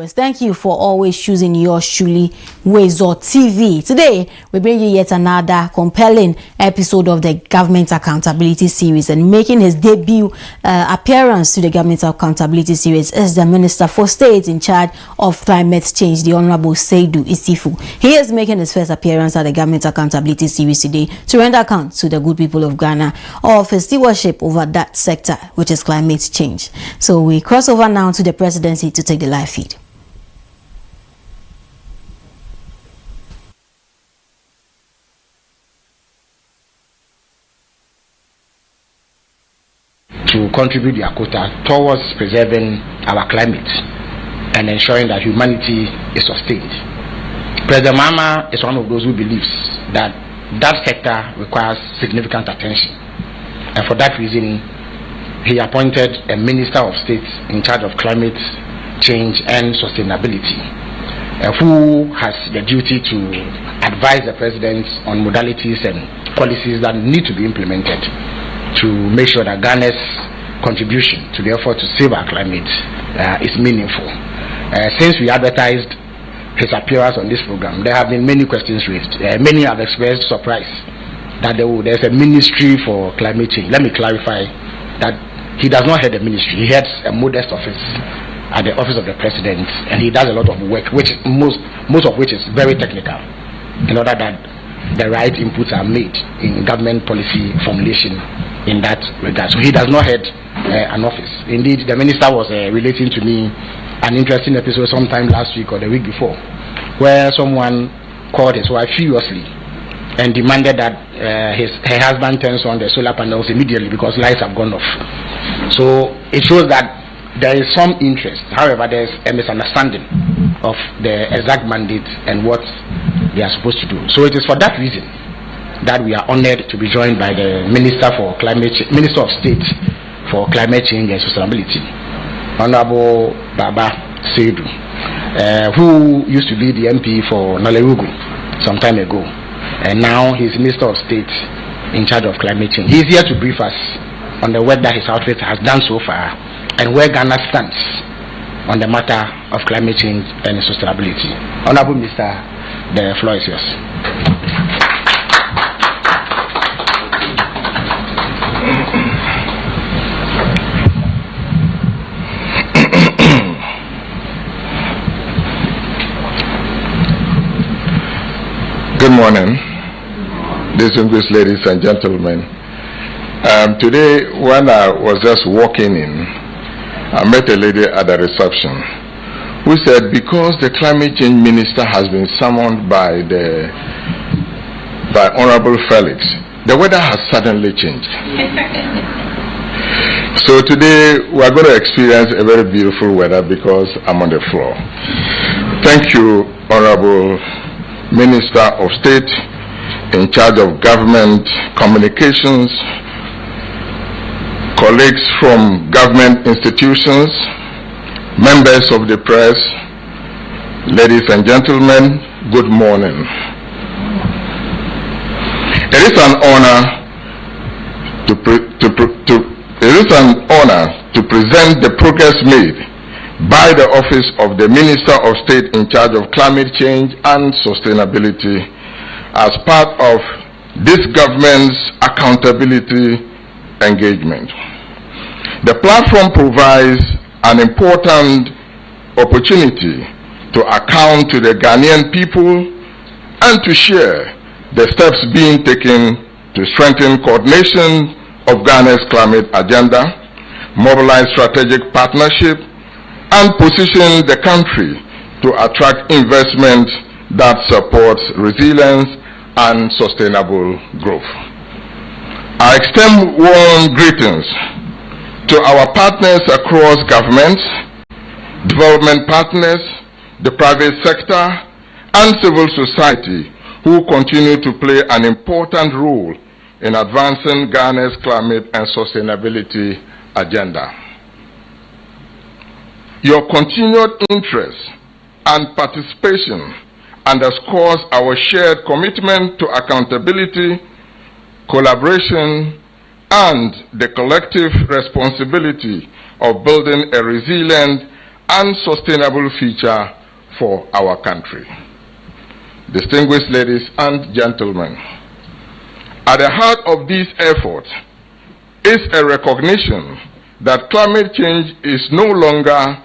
Thank you for always choosing yours truly, WoezorTV. Today, we bring you yet another compelling episode of the Government Accountability Series, and making his debut appearance to the Government Accountability Series is the Minister for State in charge of climate change, the Honorable Seidu. He is making his first appearance at the Government Accountability Series today to render account to the good people of Ghana of his stewardship over that sector, which is climate change. So we cross over now to the presidency to take the live feed. To contribute their quota towards preserving our climate and ensuring that humanity is sustained. President Mama is one of those who believes that that sector requires significant attention, and for that reason he appointed a Minister of State in charge of climate change and sustainability, who has the duty to advise the President on modalities and policies that need to be implemented to make sure that Ghana's contribution to the effort to save our climate is meaningful. Since we advertised his appearance on this program, there have been many questions raised. Many have expressed surprise that there's a ministry for climate change. Let me clarify that he does not head a ministry. He heads a modest office at the office of the President, and he does a lot of work, which most of which is very technical, in order that the right inputs are made in government policy formulation in that regard. So he does not head an office. Indeed, the minister was relating to me an interesting episode sometime last week or the week before, where someone called his wife furiously and demanded that her husband turns on the solar panels immediately because lights have gone off. So it shows that there is some interest. However, there is a misunderstanding of the exact mandate and what they are supposed to do. So it is for that reason that we are honored to be joined by the Minister of State for Climate Change and Sustainability, Honorable Baba Seidu, who used to be the MP for Nalerugu some time ago, and now he's Minister of State in charge of climate change. He's here to brief us on the work that his outfit has done so far and where Ghana stands on the matter of climate change and sustainability. Honorable Minister, the floor is yours. Good morning, distinguished ladies and gentlemen. Today, when I was just walking in, I met a lady at the reception who said because the climate change minister has been summoned by Honorable Felix, the weather has suddenly changed. So today we are going to experience a very beautiful weather because I'm on the floor. Thank you, Honorable Minister of State in charge of government communications, colleagues from government institutions, members of the press, ladies and gentlemen, good morning. It is an honor to present the progress made by the office of the Minister of State in charge of climate change and sustainability as part of this government's accountability engagement. The platform provides an important opportunity to account to the Ghanaian people and to share the steps being taken to strengthen coordination of Ghana's climate agenda, mobilize strategic partnership, and position the country to attract investment that supports resilience and sustainable growth. I extend warm greetings to our partners across government, development partners, the private sector, and civil society who continue to play an important role in advancing Ghana's climate and sustainability agenda. Your continued interest and participation underscores our shared commitment to accountability, collaboration, and the collective responsibility of building a resilient and sustainable future for our country. Distinguished ladies and gentlemen, at the heart of this effort is a recognition that climate change is no longer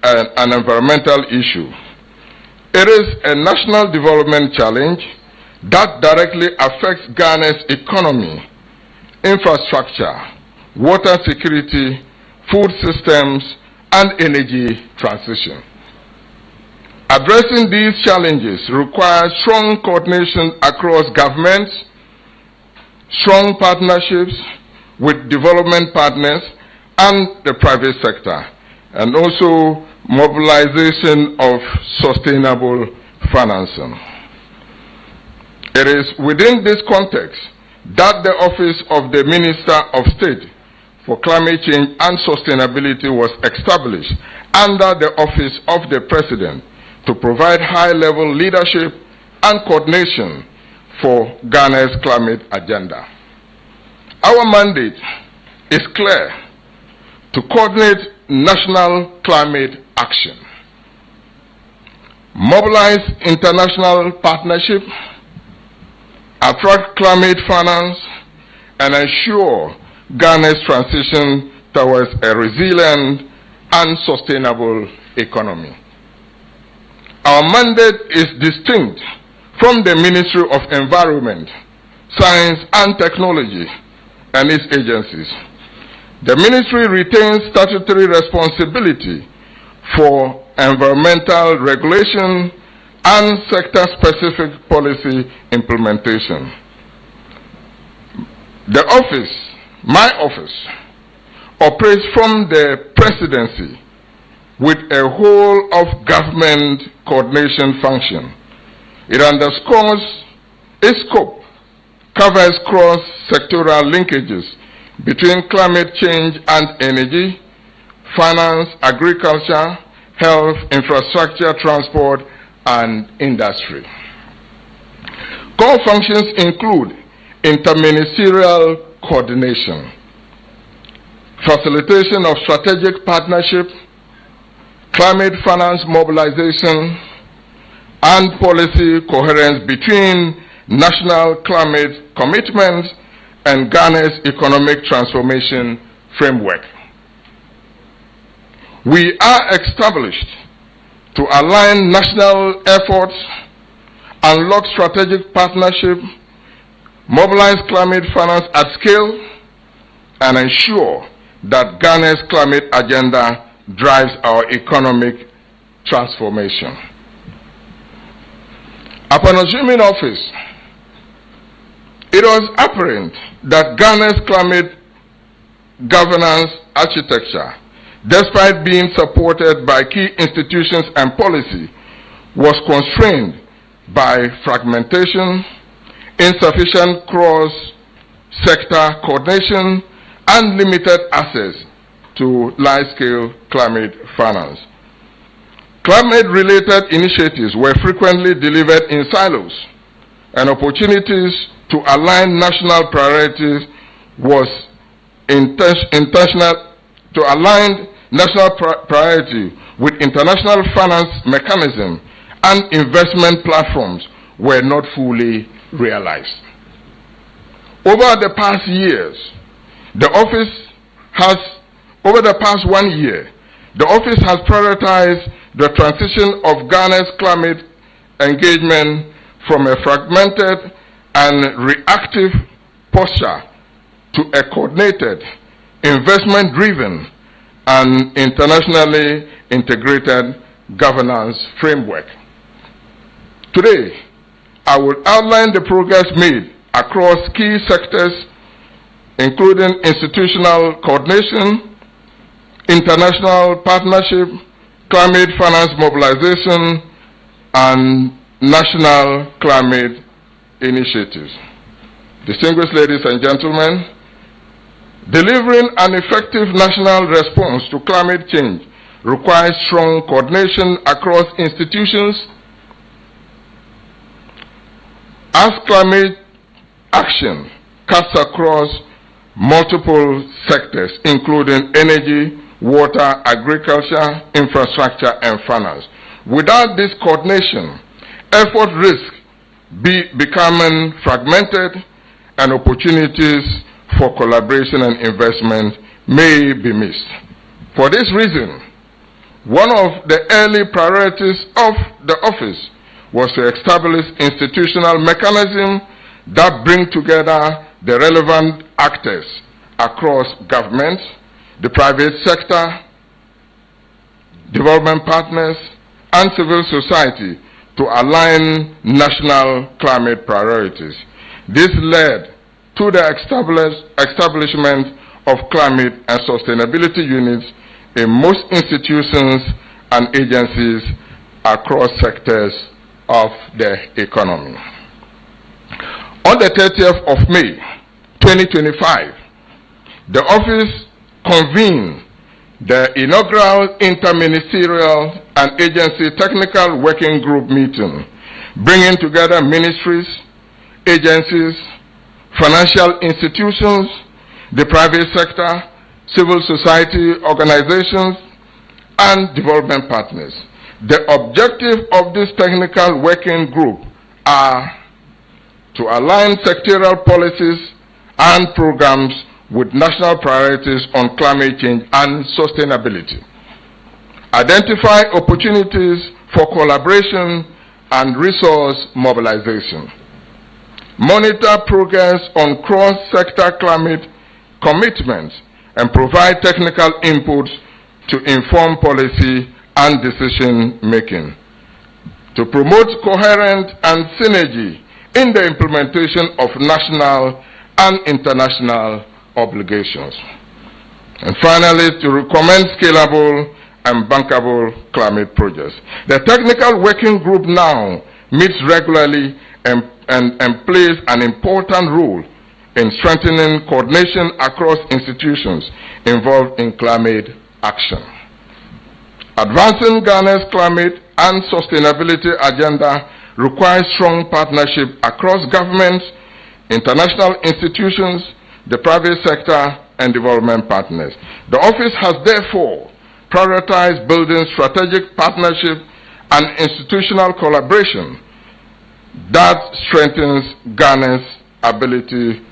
an environmental issue. It is a national development challenge that directly affects Ghana's economy, infrastructure, water security, food systems, and energy transition. Addressing these challenges requires strong coordination across governments, strong partnerships with development partners and the private sector, and also mobilization of sustainable financing. It is within this context that the Office of the Minister of State for Climate Change and Sustainability was established under the Office of the President to provide high-level leadership and coordination for Ghana's climate agenda. Our mandate is clear: to coordinate national climate action, mobilize international partnership, attract climate finance, and ensure Ghana's transition towards a resilient and sustainable economy. Our mandate is distinct from the Ministry of Environment, Science and Technology and its agencies. The ministry retains statutory responsibility for environmental regulation and sector-specific policy implementation. The office, my office, operates from the presidency with a whole of government coordination function. It underscores its scope, covers cross-sectoral linkages between climate change and energy, finance, agriculture, health, infrastructure, transport, and industry. Core functions include interministerial coordination, facilitation of strategic partnership, climate finance mobilization, and policy coherence between national climate commitments and Ghana's economic transformation framework. We are established to align national efforts, unlock strategic partnership, mobilize climate finance at scale, and ensure that Ghana's climate agenda drives our economic transformation. Upon assuming office, it was apparent that Ghana's climate governance architecture, despite being supported by key institutions and policy, was constrained by fragmentation, insufficient cross-sector coordination, and limited access to large-scale climate finance. Climate-related initiatives were frequently delivered in silos, and opportunities to align national priorities was intentional to align national priority with international finance mechanism and investment platforms were not fully realized. Over the past 1 year, the office has prioritized the transition of Ghana's climate engagement from a fragmented and reactive posture to a coordinated, investment-driven, and internationally integrated governance framework. Today, I will outline the progress made across key sectors, including institutional coordination, international partnership, climate finance mobilization, and national climate initiatives. Distinguished ladies and gentlemen, delivering an effective national response to climate change requires strong coordination across institutions, as climate action cuts across multiple sectors, including energy, water, agriculture, infrastructure, and finance. Without this coordination, effort risk becoming fragmented, and opportunities for collaboration and investment may be missed. For this reason, one of the early priorities of the office was to establish institutional mechanisms that bring together the relevant actors across government, the private sector, development partners, and civil society to align national climate priorities. This led to the establishment of climate and sustainability units in most institutions and agencies across sectors of the economy. On the 30th of May, 2025, the office convened the inaugural interministerial and agency technical working group meeting, bringing together ministries, agencies, financial institutions, the private sector, civil society organizations, and development partners. The objective of this technical working group are to align sectoral policies and programs with national priorities on climate change and sustainability, identify opportunities for collaboration and resource mobilization, monitor progress on cross-sector climate commitments, and provide technical inputs to inform policy and decision-making, to promote coherent and synergy in the implementation of national and international obligations. And finally, to recommend scalable and bankable climate projects. The technical working group now meets regularly and plays an important role in strengthening coordination across institutions involved in climate action. Advancing Ghana's climate and sustainability agenda requires strong partnership across governments, international institutions, the private sector, and development partners. The office has therefore prioritized building strategic partnership and institutional collaboration that strengthens Ghana's ability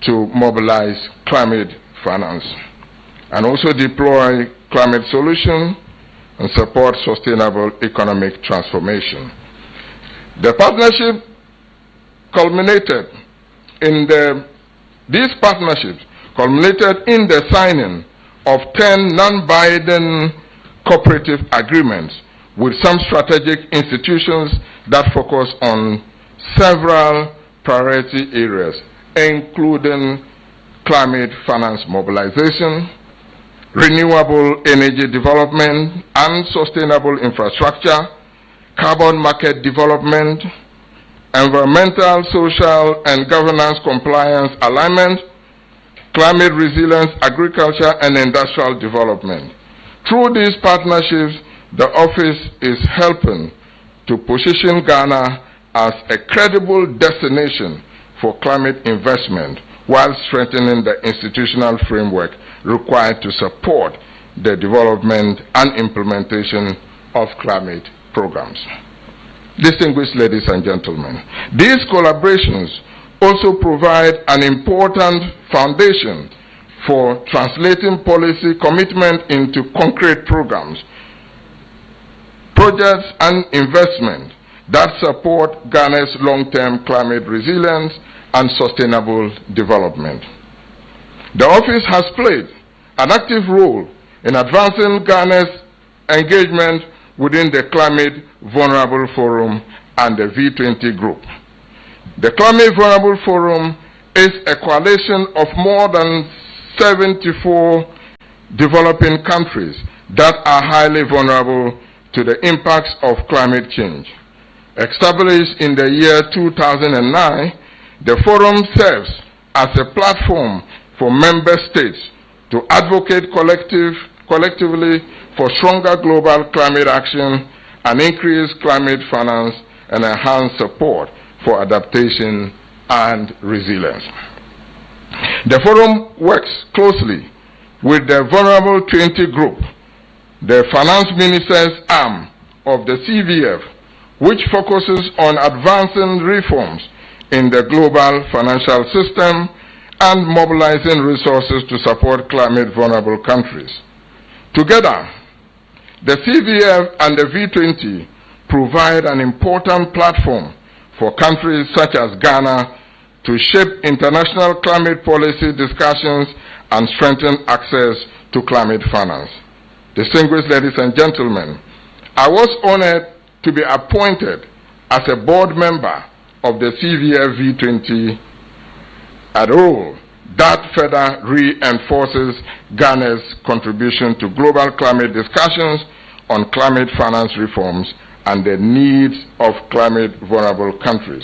to mobilize climate finance and also deploy climate solutions and support sustainable economic transformation. The partnership culminated in these partnerships culminated in the signing of 10 non-binding cooperative agreements with some strategic institutions that focus on several priority areas, including climate finance mobilization, renewable energy development and sustainable infrastructure, carbon market development, environmental, social, and governance compliance alignment, climate resilience, agriculture, and industrial development. Through these partnerships, the office is helping to position Ghana as a credible destination for climate investment while strengthening the institutional framework required to support the development and implementation of climate programs. Distinguished ladies and gentlemen, these collaborations also provide an important foundation for translating policy commitment into concrete programs, projects, and investment that support Ghana's long-term climate resilience and sustainable development. The office has played an active role in advancing Ghana's engagement within the Climate Vulnerable Forum and the V20 Group. The Climate Vulnerable Forum is a coalition of more than 74 developing countries that are highly vulnerable to the impacts of climate change. Established in the year 2009, the forum serves as a platform for member states to advocate collectively for stronger global climate action and increase climate finance and enhance support for adaptation and resilience. The forum works closely with the Vulnerable 20 Group, the Finance Minister's arm of the CVF, which focuses on advancing reforms in the global financial system and mobilizing resources to support climate-vulnerable countries. Together, the CVF and the V20 provide an important platform for countries such as Ghana to shape international climate policy discussions and strengthen access to climate finance. Distinguished ladies and gentlemen, I was honored to be appointed as a board member of the CVF V20, a role that further reinforces Ghana's contribution to global climate discussions on climate finance reforms and the needs of climate-vulnerable countries.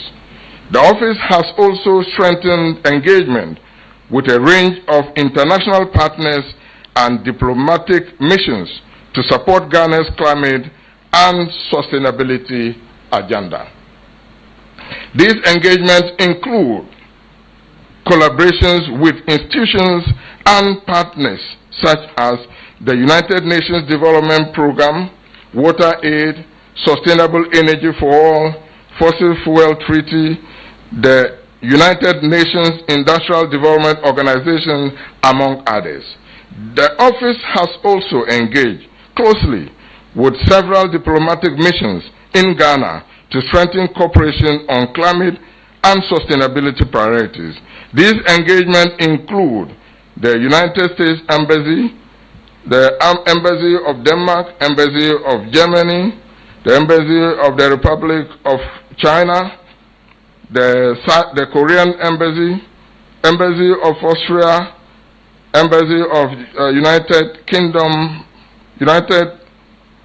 The office has also strengthened engagement with a range of international partners and diplomatic missions to support Ghana's climate and sustainability agenda. These engagements include collaborations with institutions and partners such as the United Nations Development Programme, Water Aid, Sustainable Energy for All, Fossil Fuel Treaty, the United Nations Industrial Development Organization, among others. The office has also engaged closely with several diplomatic missions in Ghana to strengthen cooperation on climate and sustainability priorities. These engagements include the United States Embassy, the Embassy of Denmark, Embassy of Germany, the Embassy of the Republic of China, the Korean Embassy, Embassy of Austria, Embassy of United Kingdom,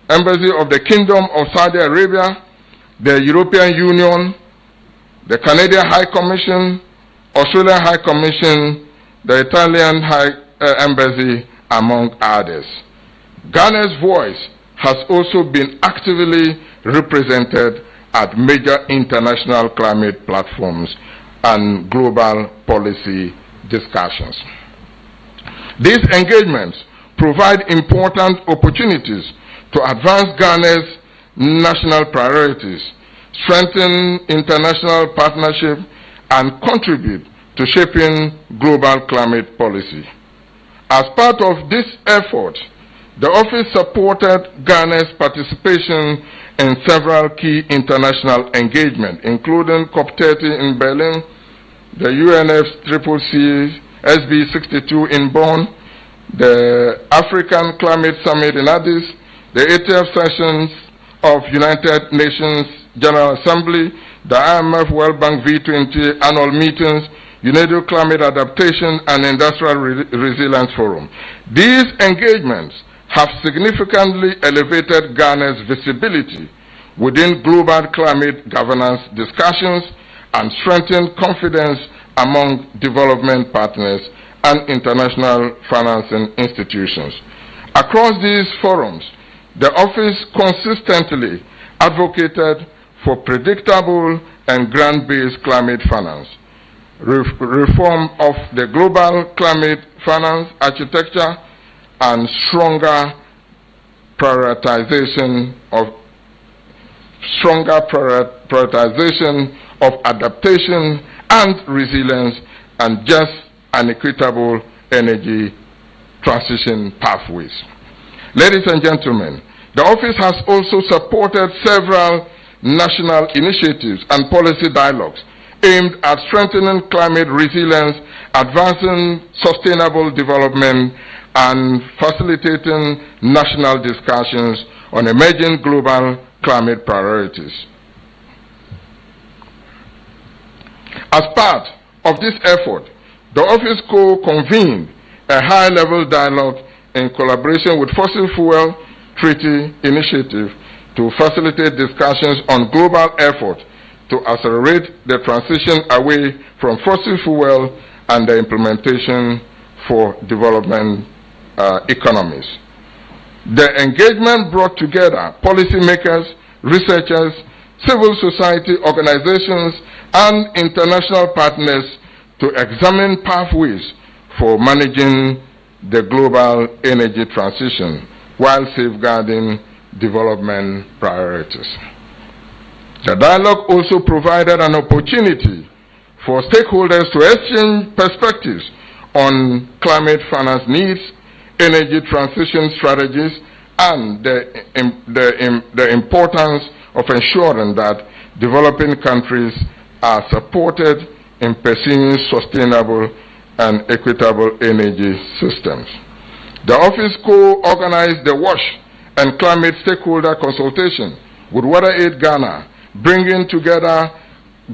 Embassy of the Kingdom of Saudi Arabia, the European Union, the Canadian High Commission, Australian High Commission, the Italian Embassy, among others. Ghana's voice has also been actively represented at major international climate platforms and global policy discussions. These engagements provide important opportunities to advance Ghana's national priorities, strengthen international partnership, and contribute to shaping global climate policy. As part of this effort, the office supported Ghana's participation in several key international engagements, including COP30 in Berlin, the UNFCCC SB 62 in Bonn, the African Climate Summit in Addis, the 80th sessions of United Nations General Assembly, the IMF World Bank V20 annual meetings, UNESCO Climate Adaptation and Industrial Resilience Forum. These engagements have significantly elevated Ghana's visibility within global climate governance discussions and strengthened confidence among development partners and international financing institutions. Across these forums, the office consistently advocated for predictable and grant-based climate finance, reform of the global climate finance architecture, and stronger prioritization of adaptation and resilience, and just and equitable energy transition pathways. Ladies and gentlemen, the office has also supported several national initiatives and policy dialogues aimed at strengthening climate resilience, advancing sustainable development, and facilitating national discussions on emerging global climate priorities. As part of this effort, the office co-convened a high-level dialogue in collaboration with Fossil Fuel Treaty Initiative to facilitate discussions on global efforts to accelerate the transition away from fossil fuel and the implementation for development economies. The engagement brought together policymakers, researchers, civil society organizations, and international partners to examine pathways for managing the global energy transition while safeguarding development priorities. The dialogue also provided an opportunity for stakeholders to exchange perspectives on climate finance needs, energy transition strategies, and the importance of ensuring that developing countries are supported in pursuing sustainable and equitable energy systems. The office co-organized the WASH and climate stakeholder consultation with WaterAid Ghana, bringing together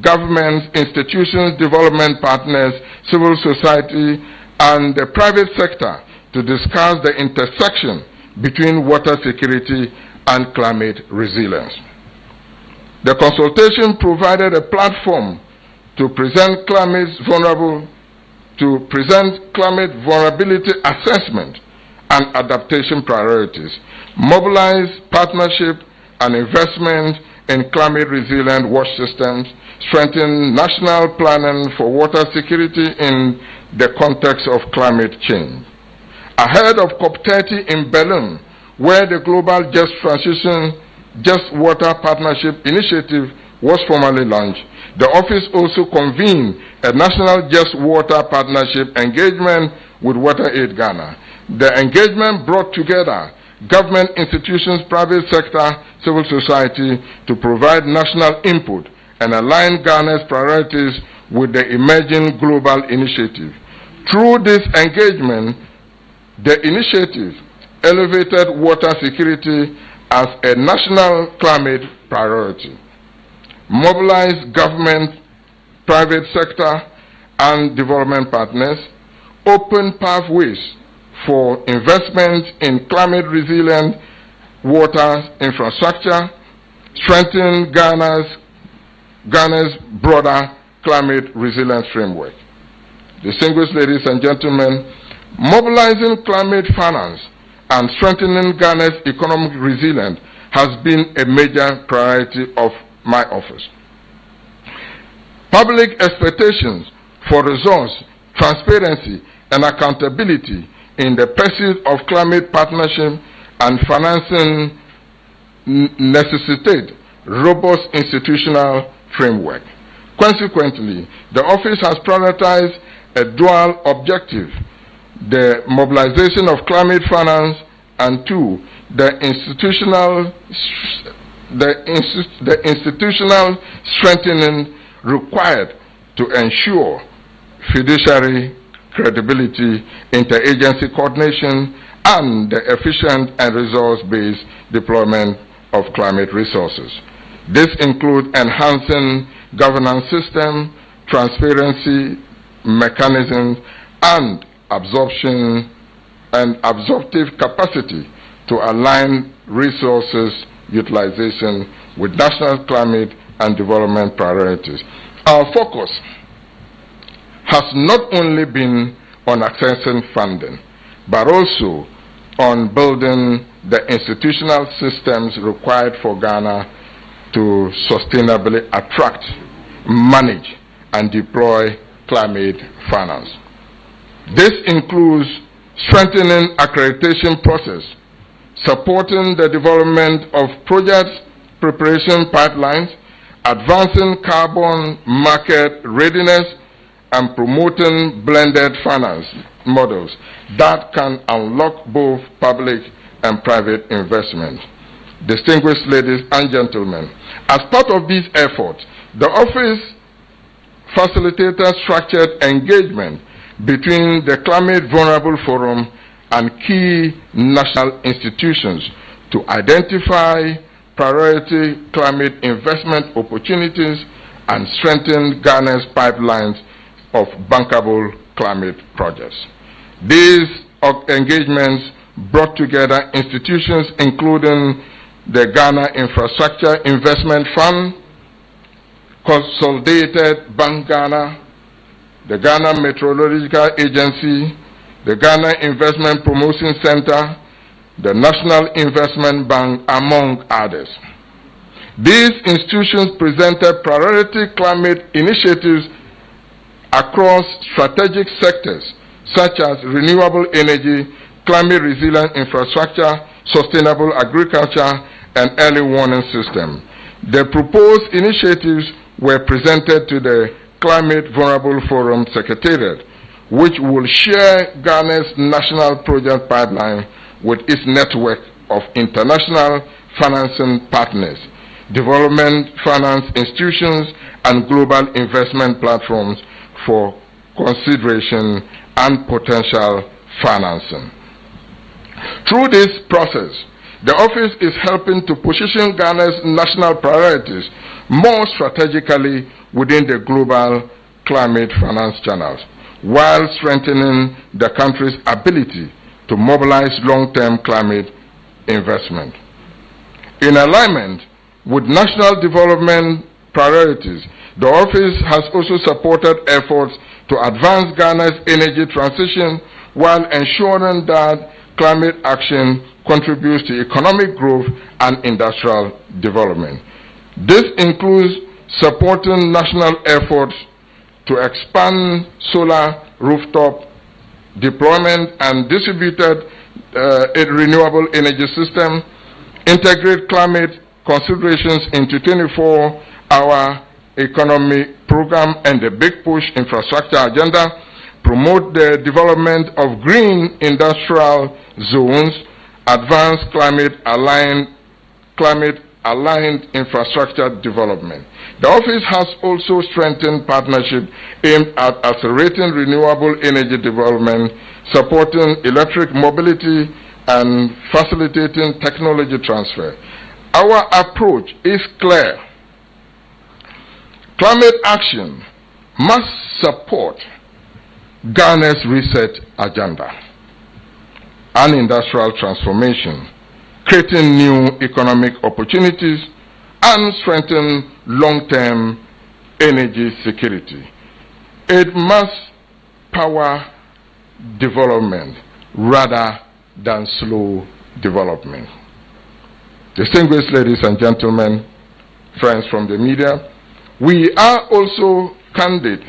governments, institutions, development partners, civil society, and the private sector to discuss the intersection between water security and climate resilience. The consultation provided a platform to present climate vulnerability assessment and adaptation priorities, mobilize partnership and investment in climate resilient wash systems, strengthen national planning for water security in the context of climate change. Ahead of COP30 in Berlin, where the Global Just Water Partnership Initiative was formally launched, the office also convened a national Just Water Partnership engagement with WaterAid Ghana. The engagement brought together government institutions, private sector, civil society to provide national input and align Ghana's priorities with the emerging global initiative. Through this engagement, the initiative elevated water security as a national climate priority, mobilized government, private sector, and development partners, opened pathways for investment in climate resilient water infrastructure, strengthened Ghana's broader climate resilience framework. Distinguished ladies and gentlemen, mobilizing climate finance and strengthening Ghana's economic resilience has been a major priority of my office. Public expectations for results, transparency, and accountability in the pursuit of climate partnership and financing necessitate robust institutional framework. Consequently, the office has prioritized a dual objective: the mobilization of climate finance, and two, the institutional strengthening required to ensure fiduciary credibility, interagency coordination, and the efficient and results-based deployment of climate resources. This includes enhancing governance system, transparency mechanisms, and absorptive capacity to align resources utilization with national climate and development priorities. Our focus has not only been on accessing funding, but also on building the institutional systems required for Ghana to sustainably attract, manage, and deploy climate finance. This includes strengthening accreditation process, supporting the development of projects preparation pipelines, advancing carbon market readiness, and promoting blended finance models that can unlock both public and private investment. Distinguished ladies and gentlemen, as part of these efforts, the office facilitated structured engagement between the Climate Vulnerable Forum and key national institutions to identify priority climate investment opportunities and strengthen Ghana's pipelines of bankable climate projects. These engagements brought together institutions including the Ghana Infrastructure Investment Fund, Consolidated Bank Ghana, the Ghana Meteorological Agency, the Ghana Investment Promotion Center, the National Investment Bank, among others. These institutions presented priority climate initiatives across strategic sectors such as renewable energy, climate resilient infrastructure, sustainable agriculture, and early warning system. The proposed initiatives were presented to the Climate Vulnerable Forum Secretariat, which will share Ghana's national project pipeline with its network of international financing partners, development finance institutions, and global investment platforms for consideration and potential financing. Through this process, the office is helping to position Ghana's national priorities more strategically within the global climate finance channels, while strengthening the country's ability to mobilize long-term climate investment. In alignment with national development priorities, the office has also supported efforts to advance Ghana's energy transition while ensuring that climate action contributes to economic growth and industrial development. This includes supporting national efforts to expand solar rooftop deployment and distributed renewable energy system, integrate climate considerations into 24-hour economy program and the Big Push infrastructure agenda, promote the development of green industrial zones, advance climate-aligned infrastructure development. The office has also strengthened partnership aimed at accelerating renewable energy development, supporting electric mobility, and facilitating technology transfer. Our approach is clear. Climate action must support Ghana's reset agenda and industrial transformation, creating new economic opportunities and strengthen long-term energy security. It must power development rather than slow development. Distinguished ladies and gentlemen, friends from the media, we are also candid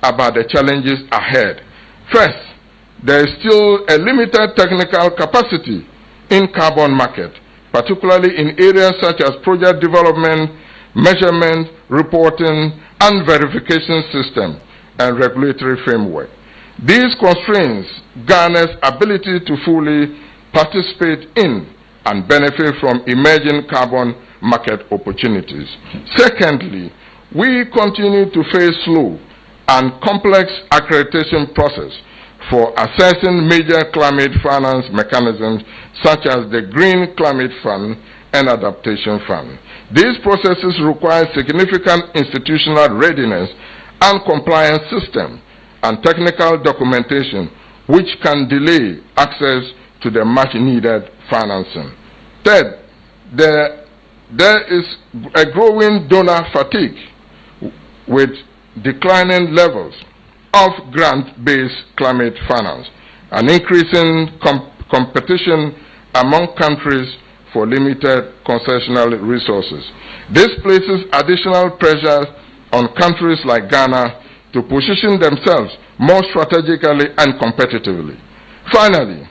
about the challenges ahead. First, there is still a limited technical capacity in carbon market, particularly in areas such as project development, measurement, reporting, and verification system and regulatory framework. These constraints Ghana's ability to fully participate in and benefit from emerging carbon market opportunities. Secondly, we continue to face slow and complex accreditation process for assessing major climate finance mechanisms such as the Green Climate Fund and Adaptation Fund. These processes require significant institutional readiness and compliance system and technical documentation which can delay access to the much needed financing. Third, there is a growing donor fatigue with declining levels of grant-based climate finance and increasing competition among countries for limited concessional resources. This places additional pressure on countries like Ghana to position themselves more strategically and competitively. Finally,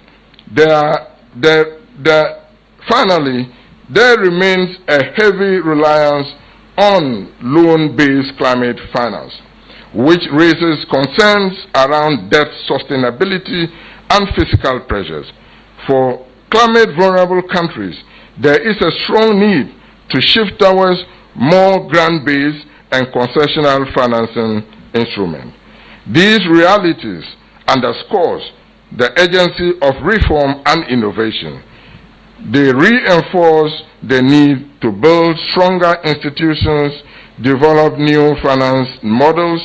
there remains a heavy reliance on loan-based climate finance, which raises concerns around debt sustainability and fiscal pressures. For climate-vulnerable countries, there is a strong need to shift towards more grant-based and concessional financing instruments. These realities underscores the urgency of reform and innovation. They reinforce the need to build stronger institutions, develop new finance models,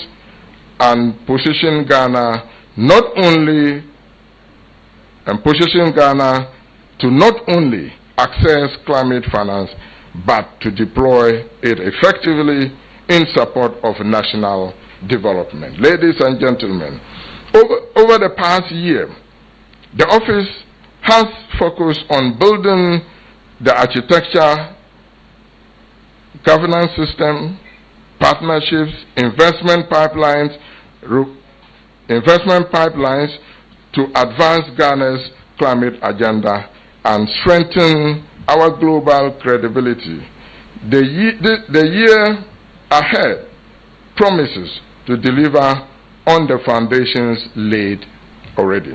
and position Ghana to not only access climate finance, but to deploy it effectively in support of national development. Ladies and gentlemen, over the past year, the office has focused on building the architecture, governance system, partnerships, investment pipelines to advance Ghana's climate agenda and strengthen our global credibility. The year ahead promises to deliver on the foundations laid already.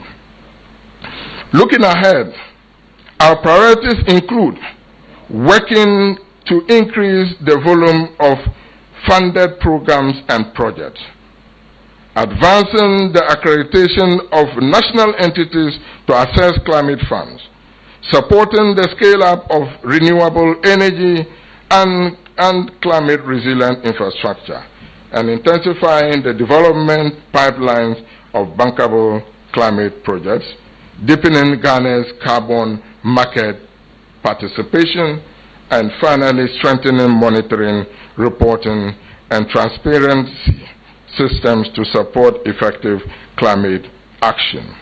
Looking ahead, our priorities include working to increase the volume of funded programs and projects, advancing the accreditation of national entities to access climate funds, supporting the scale-up of renewable energy and climate-resilient infrastructure, and intensifying the development pipelines of bankable climate projects, deepening Ghana's carbon market participation, and finally strengthening monitoring, reporting, and transparency systems to support effective climate action.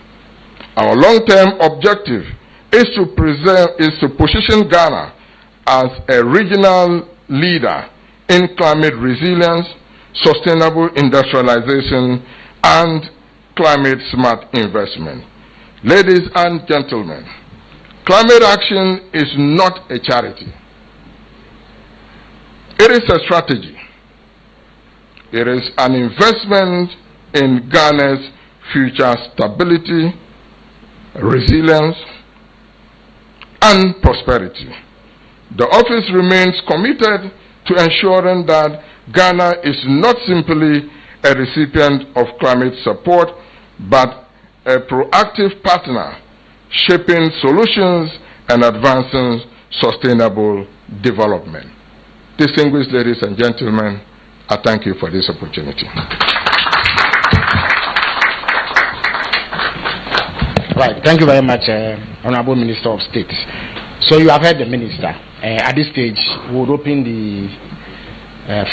Our long-term objective is to position Ghana as a regional leader in climate resilience, sustainable industrialization, and climate-smart investment. Ladies and gentlemen, climate action is not a charity. It is a strategy. It is an investment in Ghana's future stability, resilience, and prosperity. The office remains committed to ensuring that Ghana is not simply a recipient of climate support, but a proactive partner shaping solutions and advancing sustainable development. Distinguished ladies and gentlemen, I thank you for this opportunity. Right, thank you very much, Honorable Minister of State. So you have heard the Minister. At this stage, we would open the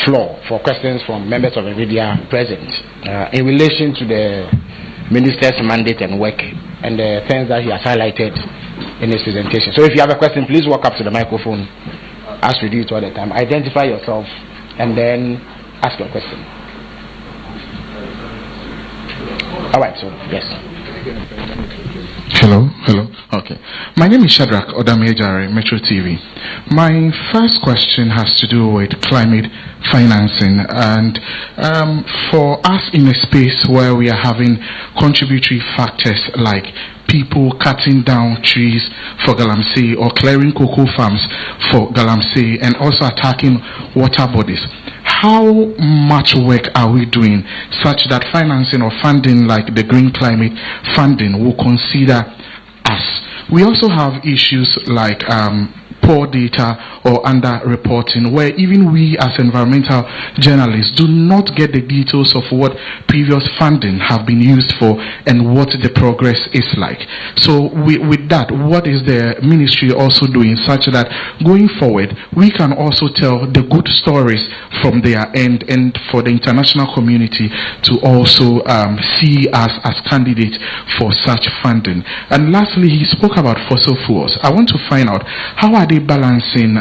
floor for questions from members of the media present in relation to the Minister's mandate and work and the things that he has highlighted in his presentation. So if you have a question, please walk up to the microphone as we do it all the time. Identify yourself and then ask your question. All right, so yes. Hello. Okay. My name is Shadrach Odamejare, Metro TV. My first question has to do with climate financing, and for us in a space where we are having contributory factors like people cutting down trees for Galamsey or clearing cocoa farms for Galamsey and also attacking water bodies. How much work are we doing such that financing or funding like the Green Climate Funding will consider us? We also have issues like poor data or under-reporting, where even we as environmental journalists do not get the details of what previous funding have been used for and what the progress is like. So with that, what is the ministry also doing such that going forward we can also tell the good stories from their end and for the international community to also see us as candidates for such funding? And lastly, he spoke about fossil fuels. I want to find out, how are they balancing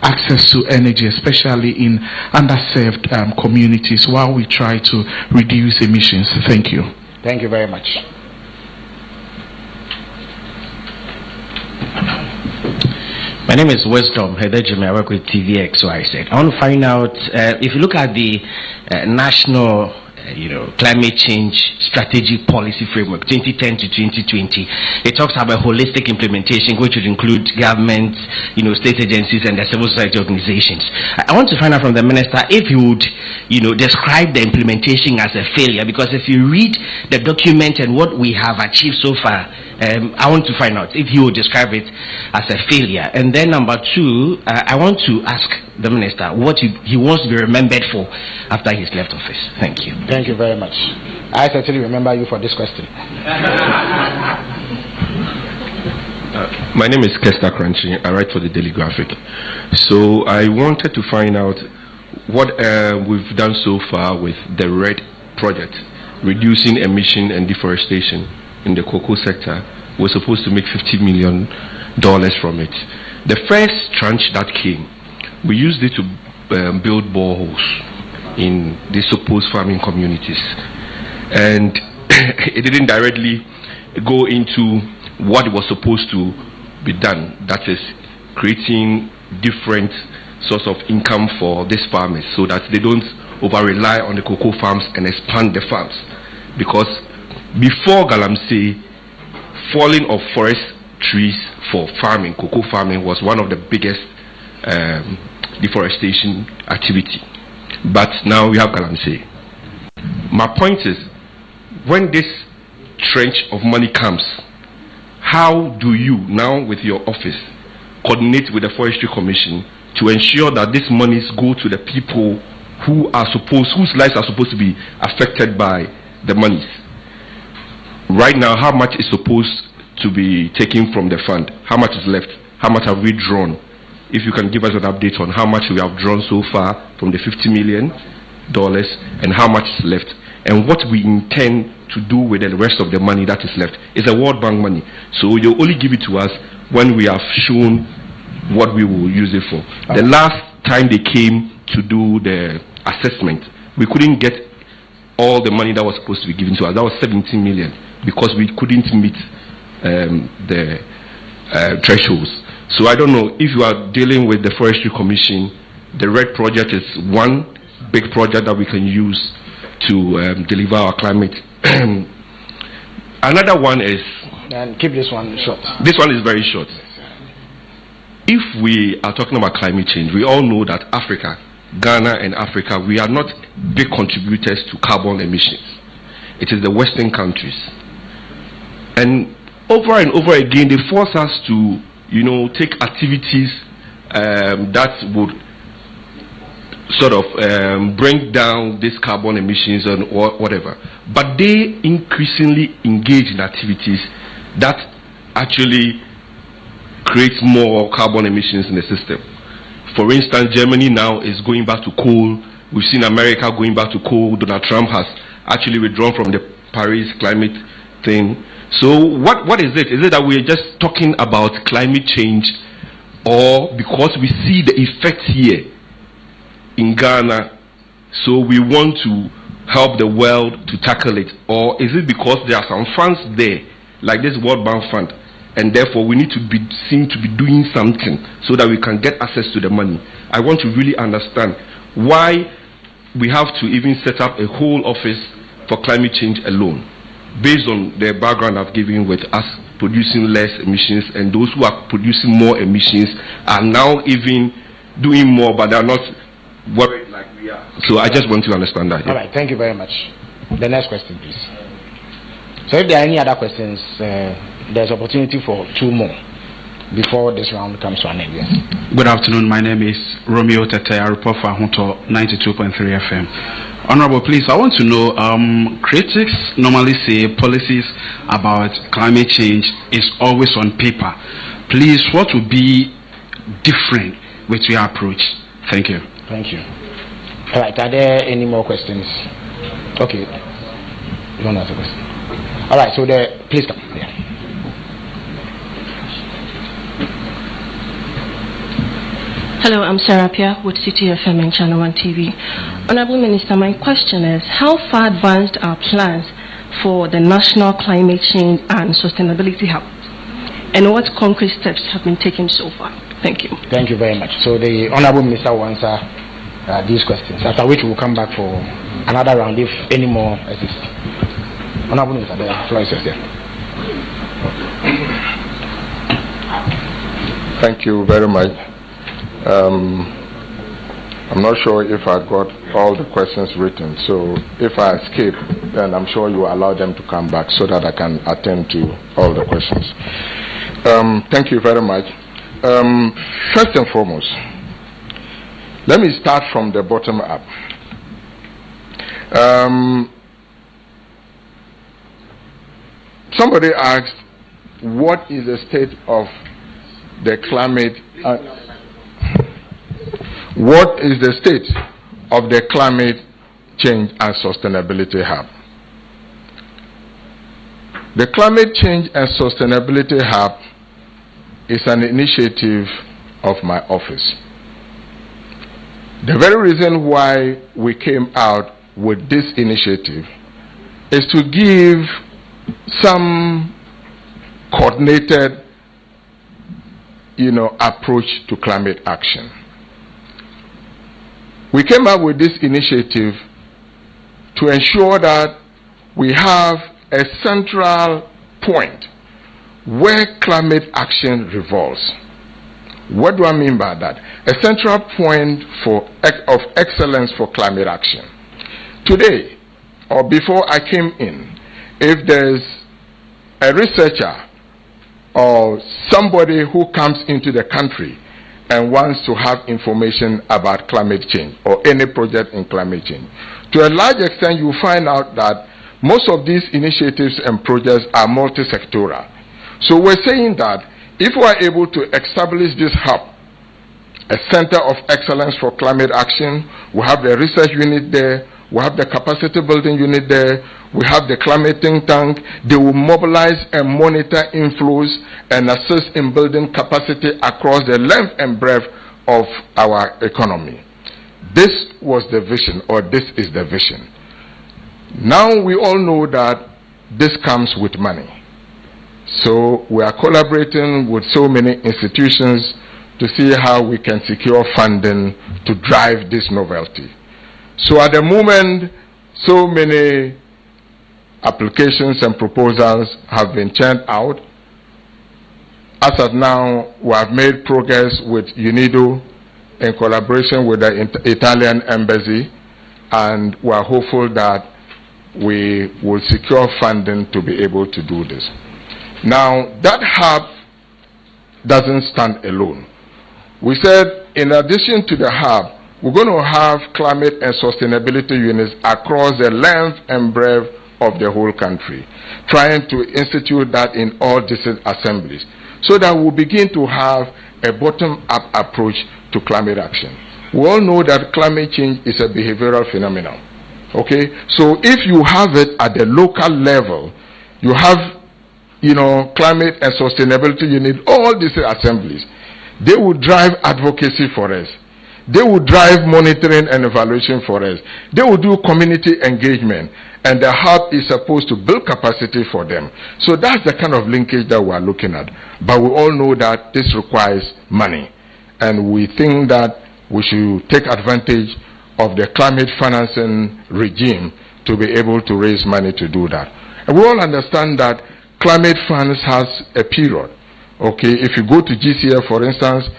access to energy, especially in underserved communities, while we try to reduce emissions? Thank you. Thank you very much. My name is Wisdom Hedejime. I work with TVXYZ. I want to find out if you look at the national climate change strategic policy framework 2010 to 2020, it talks about holistic implementation, which would include government, state agencies and the civil society organizations. I want to find out from the minister if he would, describe the implementation as a failure, because if you read the document and what we have achieved so far, I want to find out if he would describe it as a failure. And then number two, I want to ask the minister what he wants to be remembered for after he's left office. Thank you. Thank you very much. I certainly remember you for this question. My name is Kester Crunchy. I write for the Daily Graphic. So I wanted to find out what we've done so far with the RED project, reducing emission and deforestation in the cocoa sector. We're supposed to make $50 million from it. The first tranche that came, we used it to build boreholes in the supposed farming communities. And it didn't directly go into what was supposed to be done. That is creating different source of income for these farmers so that they don't over-rely on the cocoa farms and expand the farms. Because before Galamsey, falling of forest trees for farming, cocoa farming, was one of the biggest deforestation activity. But now we have Galamsey. My point is, when this trench of money comes, how do you now with your office coordinate with the Forestry Commission to ensure that these monies go to the people whose lives are supposed to be affected by the monies? Right now, how much is supposed to be taken from the fund? How much is left? How much have we drawn? If you can give us an update on how much we have drawn so far from the $50 million and how much is left, and what we intend to do with the rest of the money that is left. It's a World Bank money, so you only give it to us when we have shown what we will use it for. The last time they came to do the assessment, we couldn't get all the money that was supposed to be given to us. That was 17 million because we couldn't meet the thresholds. So I don't know if you are dealing with the Forestry Commission. The RED project is one big project that we can use to deliver our climate. Another one is, and keep this one short. This one is very short. If we are talking about climate change, we all know that Africa, Ghana and Africa, we are not big contributors to carbon emissions. It is the Western countries. And over again, they force us to, take activities that would sort of bring down these carbon emissions and whatever. But they increasingly engage in activities that actually creates more carbon emissions in the system. For instance, Germany now is going back to coal. We've seen America going back to coal. Donald Trump has actually withdrawn from the Paris climate thing. So what is it? Is it that we're just talking about climate change, or because we see the effects here in Ghana, so we want to help the world to tackle it? Or is it because there are some funds there, like this World Bank Fund, and therefore we need to be seen to be doing something so that we can get access to the money? I want to really understand why we have to even set up a whole office for climate change alone, based on the background I've given with us producing less emissions, and those who are producing more emissions are now even doing more, but they're not worried like we are. So I just want to understand that. Yeah. All right, thank you very much. The next question, please. So if there are any other questions, there's opportunity for two more before this round comes to an end. Yes. Good afternoon. My name is Romeo Tete. I report for Ahunto 92.3 FM. Honorable, please, I want to know, critics normally say policies about climate change is always on paper. Please, what would be different with your approach? Thank you. Thank you. All right, are there any more questions? Okay. You want to ask a question? All right, so please come. Yeah. Hello, I'm Sarah Pia with CTFM and Channel 1 TV. Honorable Minister, my question is, how far advanced are plans for the National Climate Change and Sustainability Hub? And what concrete steps have been taken so far? Thank you. Thank you very much. So the Honorable Minister will answer these questions, after which we will come back for another round if any more exist. Honorable Minister, the floor is yours. Thank you very much. I'm not sure if I got all the questions written, so if I escape, then I'm sure you will allow them to come back so that I can attend to all the questions. Thank you very much. First and foremost, let me start from the bottom up. Somebody asked, what is the state of the climate? What is the state of the Climate Change and Sustainability Hub? The Climate Change and Sustainability Hub is an initiative of my office. The very reason why we came out with this initiative is to give some coordinated, approach to climate action. We came up with this initiative to ensure that we have a central point where climate action revolves. What do I mean by that? A central point of excellence for climate action. Today, or before I came in, if there's a researcher or somebody who comes into the country and wants to have information about climate change or any project in climate change, to a large extent you find out that most of these initiatives and projects are multi-sectoral. So we're saying that if we are able to establish this hub, a center of excellence for climate action, we have the research unit there, we have the capacity building unit there, we have the climate think tank. They will mobilize and monitor inflows and assist in building capacity across the length and breadth of our economy. This was the vision, or this is the vision. Now we all know that this comes with money. So we are collaborating with so many institutions to see how we can secure funding to drive this novelty. So at the moment, so many applications and proposals have been churned out. As of now, we have made progress with UNIDO in collaboration with the Italian embassy, and we are hopeful that we will secure funding to be able to do this. Now, that hub doesn't stand alone. We said, in addition to the hub, we're going to have climate and sustainability units across the length and breadth of the whole country, trying to institute that in all district assemblies, so that we'll begin to have a bottom-up approach to climate action. We all know that climate change is a behavioral phenomenon. Okay, so if you have it at the local level, you have, climate and sustainability unit, all these assemblies, they will drive advocacy for us. They will drive monitoring and evaluation for us. They will do community engagement, and the hub is supposed to build capacity for them. So that's the kind of linkage that we are looking at. But we all know that this requires money, and we think that we should take advantage of the climate financing regime to be able to raise money to do that. And we all understand that climate funds has a period. Okay, if you go to GCF, for instance,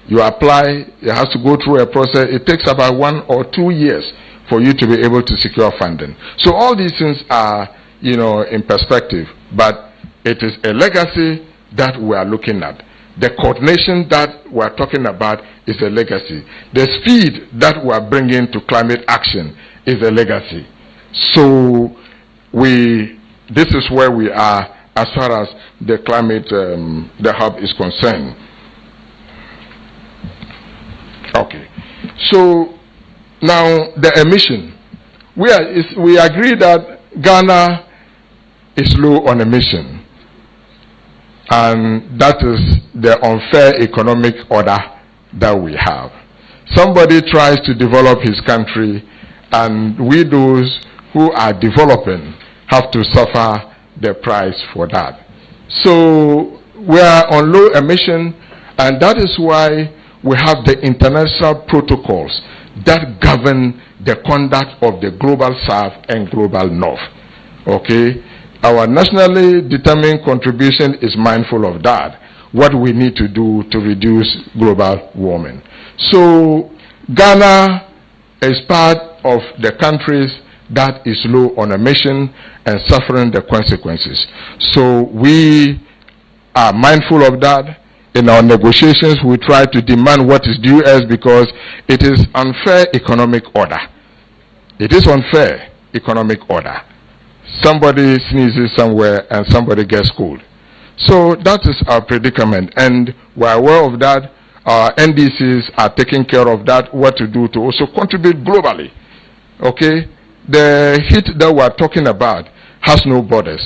you apply, it has to go through a process. It takes about 1 or 2 years for you to be able to secure funding. So all these things are, in perspective, but it is a legacy that we are looking at. The coordination that we are talking about is a legacy. The speed that we are bringing to climate action is a legacy. So this is where we are as far as the climate, the hub is concerned. Okay. So now the emission. We agree that Ghana is low on emission, and that is the unfair economic order that we have. Somebody tries to develop his country, and we, those who are developing, have to suffer the price for that. So we are on low emission, and that is why we have the international protocols that govern the conduct of the global south and global north. Okay? Our nationally determined contribution is mindful of that, what we need to do to reduce global warming. So Ghana is part of the countries that is low on emission and suffering the consequences. So we are mindful of that. In our negotiations, we try to demand what is due us, because it is unfair economic order. It is unfair economic order. Somebody sneezes somewhere and somebody gets cold. So that is our predicament, and we're aware of that. Our NDCs are taking care of that, what to do to also contribute globally. Okay? The heat that we're talking about has no borders.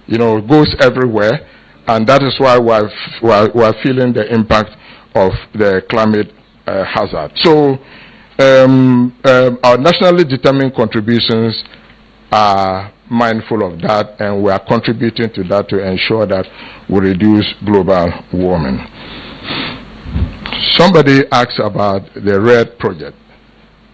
It goes everywhere, and that is why we're feeling the impact of the climate hazard. So our nationally determined contributions are mindful of that, and we are contributing to that to ensure that we reduce global warming. Somebody asked about the RED project.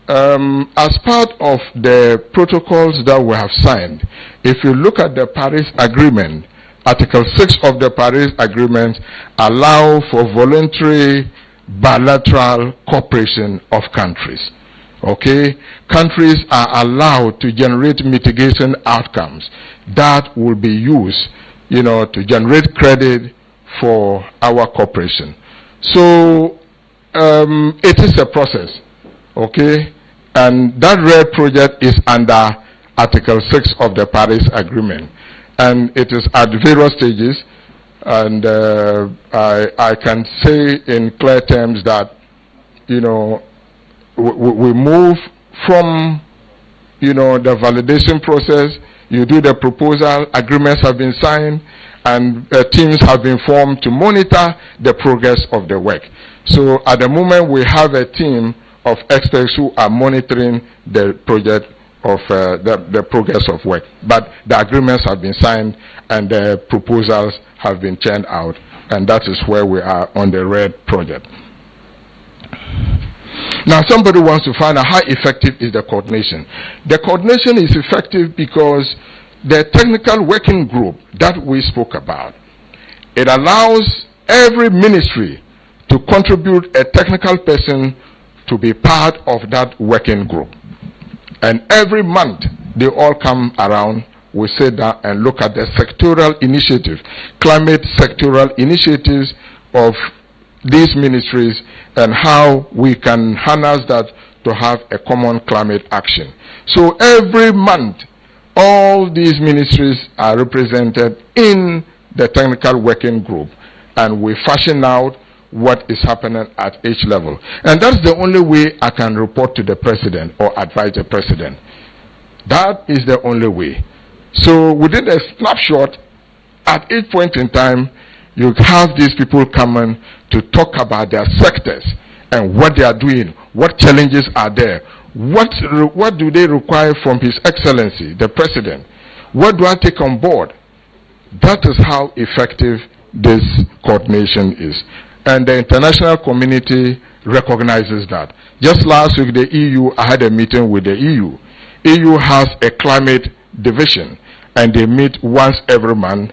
As part of the protocols that we have signed, if you look at the Paris Agreement, Article 6 of the Paris Agreement allow for voluntary bilateral cooperation of countries. Okay? Countries are allowed to generate mitigation outcomes that will be used, to generate credit for our cooperation. So it is a process. Okay? And that RED project is under Article 6 of the Paris Agreement. And it is at various stages. And I can say in clear terms that, we move from, the validation process. You do the proposal, agreements have been signed, and teams have been formed to monitor the progress of the work. So at the moment, we have a team of experts who are monitoring the project of the progress of work. But the agreements have been signed and the proposals have been churned out, and that is where we are on the RED project. Now somebody wants to find out how effective is the coordination. The coordination is effective because the technical working group that we spoke about, it allows every ministry to contribute a technical person to be part of that working group. And every month, they all come around, we sit down and look at the sectoral initiative, climate sectoral initiatives of these ministries and how we can harness that to have a common climate action. So every month, all these ministries are represented in the technical working group, and we fashion out what is happening at each level. And that's the only way I can report to the president or advise the president. That is the only way. So within a snapshot, at each point in time, you have these people coming to talk about their sectors and what they are doing, what challenges are there, what do they require from His Excellency, the President, what do I take on board? That is how effective this coordination is. And the international community recognizes that. Just last week, the EU, I had a meeting with the EU. EU has a climate division, and they meet once every month.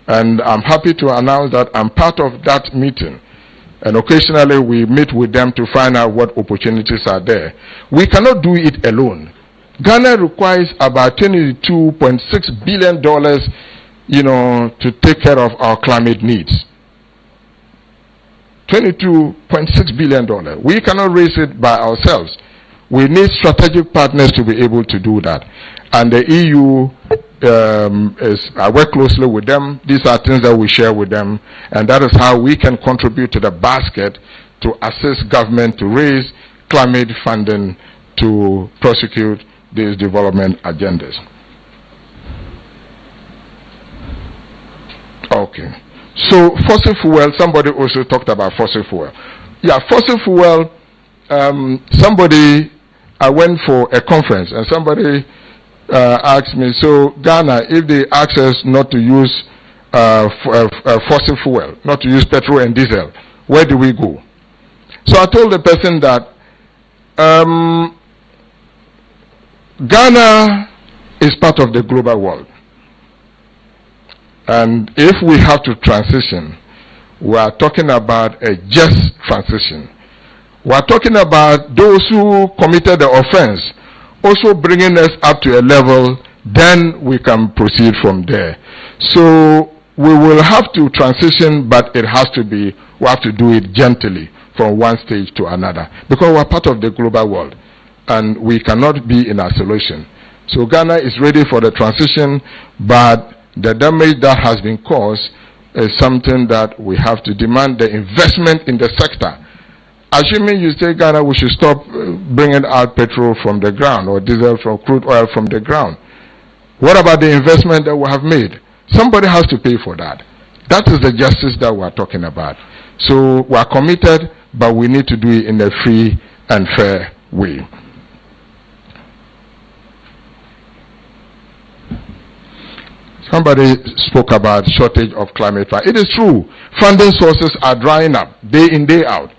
And I'm happy to announce that I'm part of that meeting. And occasionally we meet with them to find out what opportunities are there. We cannot do it alone. Ghana requires about $22.6 billion, to take care of our climate needs. $22.6 billion. We cannot raise it by ourselves. We need strategic partners to be able to do that. And the EU, I work closely with them. These are things that we share with them. And that is how we can contribute to the basket to assist government to raise climate funding to prosecute these development agendas. Okay. So fossil fuel, somebody also talked about fossil fuel. Yeah, fossil fuel, I went for a conference and somebody asked me, so Ghana, if they ask us not to use fossil fuel, not to use petrol and diesel, where do we go? So I told the person that Ghana is part of the global world. And if we have to transition, we are talking about a just transition. We are talking about those who committed the offense also bringing us up to a level, then we can proceed from there. So we will have to transition, but we have to do it gently from one stage to another, because we are part of the global world and we cannot be in isolation. So Ghana is ready for the transition, but the damage that has been caused is something that we have to demand the investment in the sector. Assuming you say Ghana, we should stop bringing out petrol from the ground or diesel from crude oil from the ground. What about the investment that we have made? Somebody has to pay for that. That is the justice that we are talking about. So we are committed, but we need to do it in a free and fair way. Somebody spoke about shortage of climate fund. It is true. Funding sources are drying up day in, day out.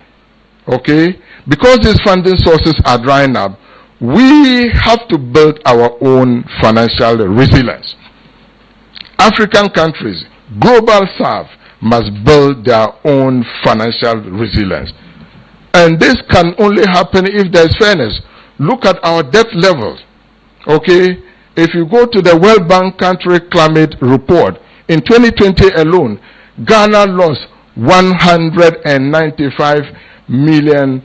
Okay? Because these funding sources are drying up, we have to build our own financial resilience. African countries, global South, must build their own financial resilience. And this can only happen if there is fairness. Look at our debt levels. Okay? If you go to the World Bank Country Climate Report, in 2020 alone, Ghana lost $195 million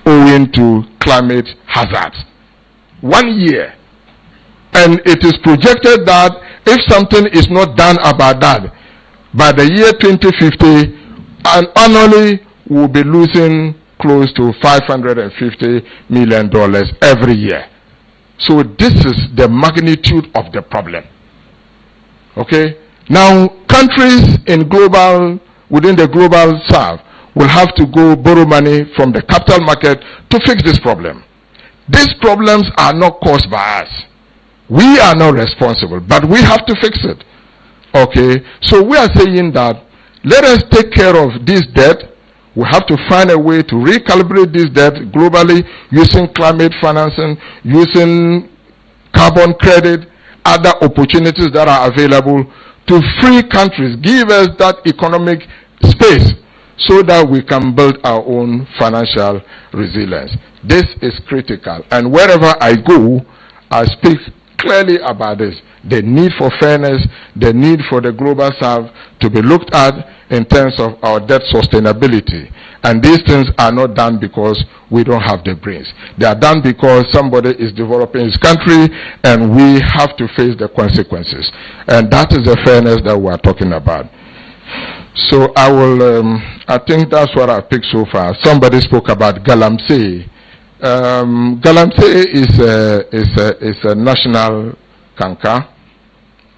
owing to climate hazards. 1 year. And it is projected that if something is not done about that, by the year 2050, and annually we'll be losing close to $550 million every year. So this is the magnitude of the problem. Okay? Now, countries within the global South will have to go borrow money from the capital market to fix this problem. These problems are not caused by us. We are not responsible, but we have to fix it. Okay? So we are saying that let us take care of this debt. We have to find a way to recalibrate this debt globally using climate financing, using carbon credit, other opportunities that are available to free countries, give us that economic space so that we can build our own financial resilience. This is critical. And wherever I go, I speak clearly about this. The need for fairness, the need for the global South to be looked at in terms of our debt sustainability. And these things are not done because we don't have the brains. They are done because somebody is developing his country and we have to face the consequences. And that is the fairness that we are talking about. So I think that's what I picked so far. Somebody spoke about Galamsey. Galamsey is a national canker,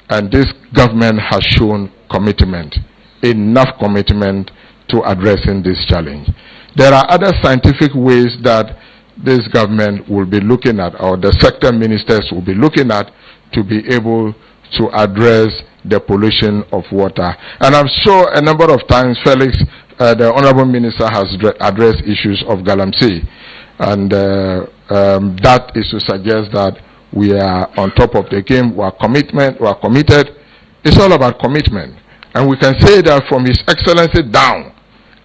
and this government has shown commitment, enough commitment to addressing this challenge. There are other scientific ways that this government will be looking at, or the sector ministers will be looking at, to be able to address the pollution of water. And I'm sure a number of times, Felix, the Honorable Minister has addressed issues of Galamsey. And that is to suggest that we are on top of the game, we are committed. It's all about commitment. And we can say that from His Excellency down,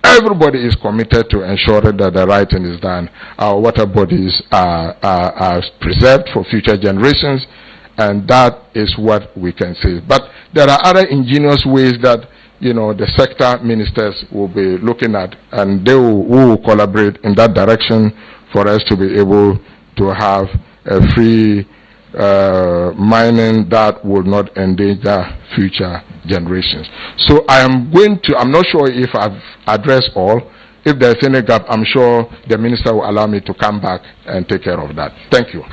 everybody is committed to ensuring that the right thing is done. Our water bodies are preserved for future generations, and that is what we can say. But there are other ingenious ways that the sector ministers will be looking at, and they will collaborate in that direction for us to be able to have a free mining that will not endanger future generations. So I'm not sure if I've addressed all. If there's any gap, I'm sure the minister will allow me to come back and take care of that. Thank you.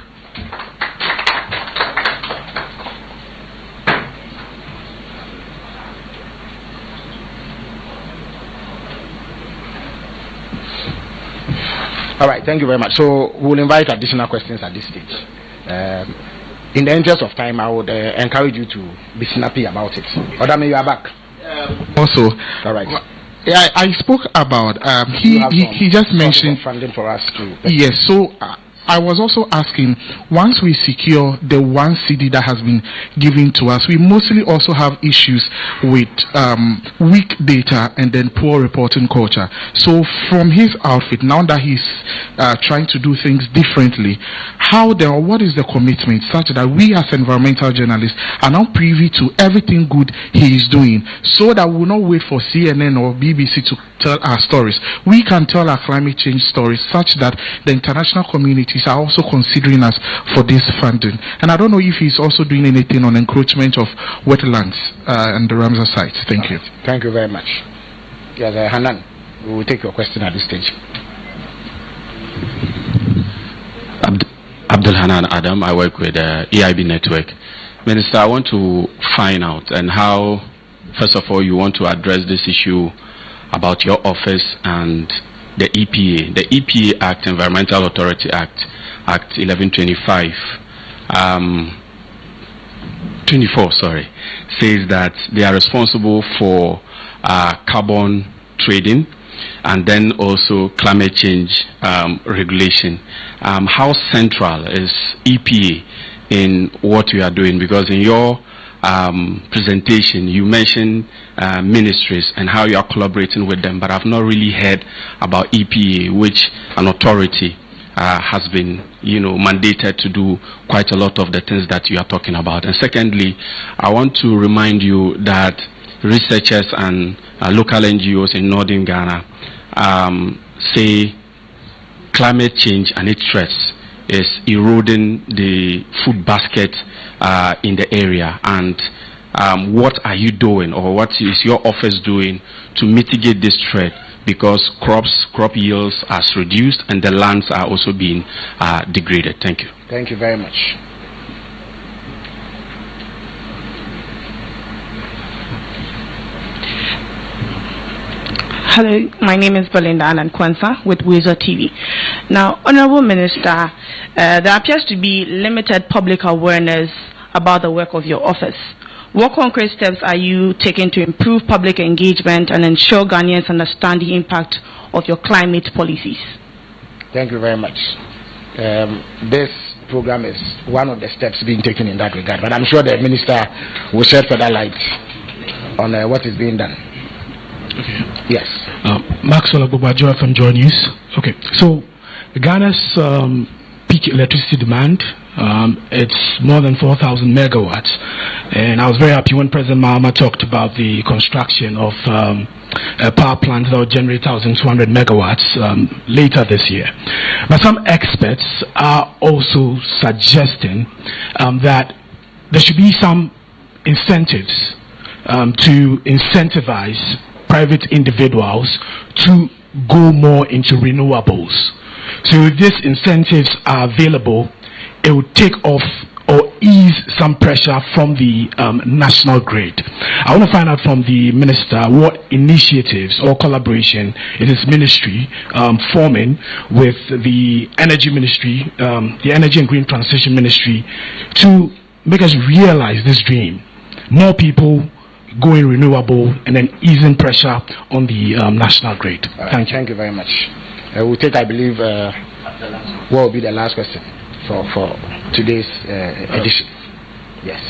All right, thank you very much. So we'll invite additional questions at this stage. In the interest of time, I would encourage you to be snappy about it. Odame, you are back. Also, all right. Yeah, I spoke about he just mentioned funding for us too. Yes, so I was also asking, once we secure the 1 CD that has been given to us, we mostly also have issues with weak data and then poor reporting culture. So from his outfit, now that he's trying to do things differently, what is the commitment such that we as environmental journalists are now privy to everything good he is doing, so that we will not wait for CNN or BBC to tell our stories. We can tell our climate change stories such that the international communities are also considering us for this funding. And I don't know if he's also doing anything on encroachment of wetlands and the Ramsar sites. Thank you. Thank you very much. Yes, Hanan, we will take your question at this stage. Abdul Hanan Adam, I work with EIB Network. Minister, I want to find out and how, first of all, you want to address this issue about your office and the EPA. The EPA Act, Environmental Authority Act 1125. 24, sorry, says that they are responsible for carbon trading and then also climate change regulation. How central is EPA in what you are doing? Because in your presentation, you mentioned ministries and how you are collaborating with them, but I've not really heard about EPA, which an authority has been, mandated to do quite a lot of the things that you are talking about. And secondly, I want to remind you that researchers and local NGOs in northern Ghana say climate change and its threats is eroding the food basket in the area. And what are you doing, or what is your office doing to mitigate this threat? Because crop yields are reduced and the lands are also being degraded. Thank you. Thank you very much. Hello, my name is Belinda Anankwansa with WoezorTV. Now, Honorable Minister, there appears to be limited public awareness about the work of your office. What concrete steps are you taking to improve public engagement and ensure Ghanaians understand the impact of your climate policies? Thank you very much. This program is one of the steps being taken in that regard, but I'm sure the Minister will shed further light on what is being done. Okay. Yes. Maxwell Abubajo from Joy News. Okay, so Ghana's peak electricity demand, it's more than 4,000 megawatts, and I was very happy when President Mahama talked about the construction of a power plant that will generate 1,200 megawatts later this year. But some experts are also suggesting that there should be some incentives to incentivize private individuals to go more into renewables. So if these incentives are available, it will take off or ease some pressure from the national grid. I want to find out from the Minister what initiatives or collaboration is his ministry forming with the Energy Ministry, the Energy and Green Transition Ministry, to make us realize this dream. More people going renewable and then easing pressure on the national grid. Thank you. Thank you very much. We'll take, I believe, what will be the last question for today's edition. Yes.